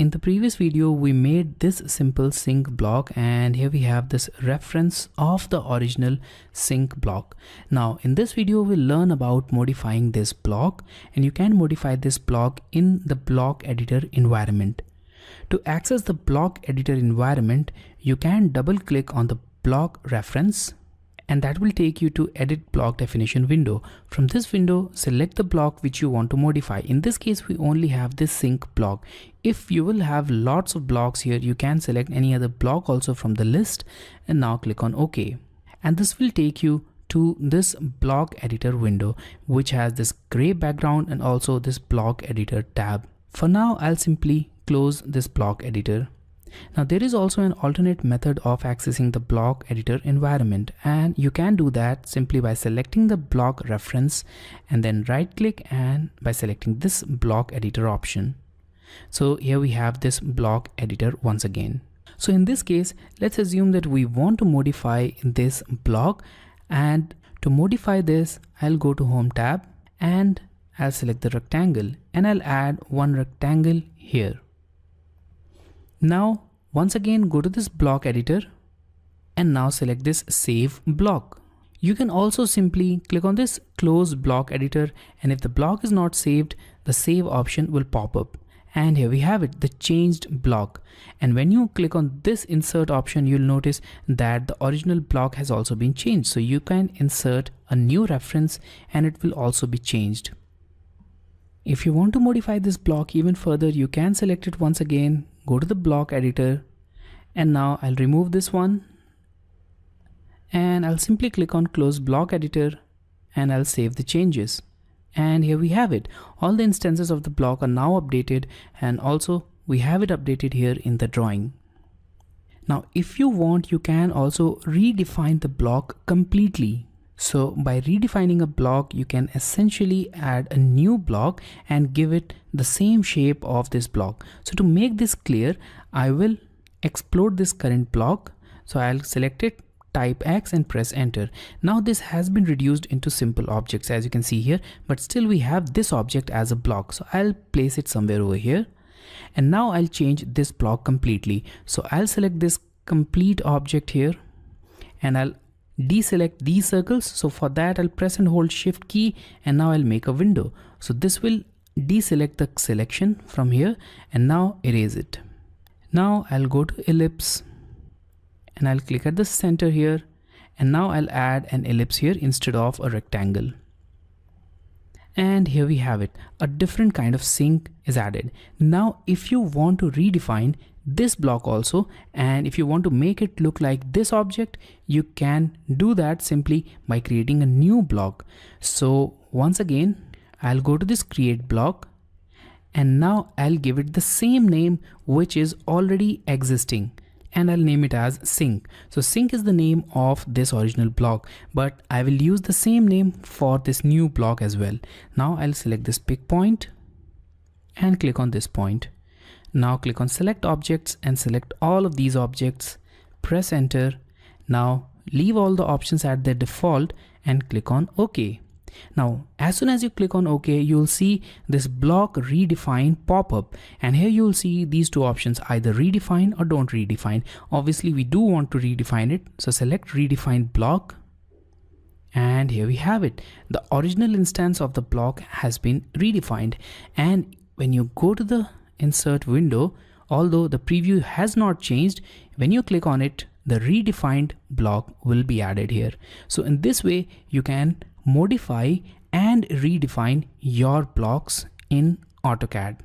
In the previous video, we made this simple sync block, and here we have this reference of the original sync block. Now in this video, we'll learn about modifying this block, and you can modify this block in the block editor environment. To access the block editor environment, you can double click on the block reference, and that will take you to edit block definition window. From this window, select the block which you want to modify. In this case, we only have this sync block. If you will have lots of blocks here, you can select any other block also from the list, and now click on OK. And this will take you to this block editor window, which has this gray background and also this block editor tab. For now, I'll simply close this block editor. Now there is also an alternate method of accessing the block editor environment, and you can do that simply by selecting the block reference and then right click and by selecting this block editor option. So here we have this block editor once again. So in this case, let's assume that we want to modify this block, and to modify this, I'll go to Home tab and I'll select the rectangle and I'll add one rectangle here. Now once again go to this block editor and now select this save block. You can also simply click on this close block editor, and if the block is not saved, the save option will pop up. And here we have it, the changed block. And when you click on this insert option, you'll notice that the original block has also been changed. So you can insert a new reference and it will also be changed. If you want to modify this block even further, you can select it once again, go to the block editor, and now I'll remove this one and I'll simply click on close block editor and I'll save the changes. And here we have it. All the instances of the block are now updated, and also we have it updated here in the drawing. Now if you want, you can also redefine the block completely. So by redefining a block, you can essentially add a new block and give it the same shape of this block. So to make this clear, I will explode this current block. So I'll select it, type X and press enter. Now this has been reduced into simple objects, as you can see here, but still we have this object as a block. So I'll place it somewhere over here, and now I'll change this block completely. So I'll select this complete object here and I'll deselect these circles. So for that, I'll press and hold shift key, and now I'll make a window. So this will deselect the selection from here and now erase it. Now I'll go to ellipse and I'll click at the center here, and now I'll add an ellipse here instead of a rectangle. And here we have it, a different kind of sync is added. Now if you want to redefine this block also, and if you want to make it look like this object, you can do that simply by creating a new block. So once again, I'll go to this create block, and now I'll give it the same name which is already existing, and I'll name it as sync. So sync is the name of this original block, but I will use the same name for this new block as well. Now I'll select this pick point and click on this point. Now click on select objects and select all of these objects, press enter. Now leave all the options at their default and click on OK. Now as soon as you click on OK, you'll see this block redefine pop up, and here you'll see these two options, either redefine or don't redefine. Obviously we do want to redefine it, so select redefine block, and here we have it. The original instance of the block has been redefined, and when you go to the insert window, although the preview has not changed, when you click on it, the redefined block will be added here. So in this way, you can modify and redefine your blocks in AutoCAD.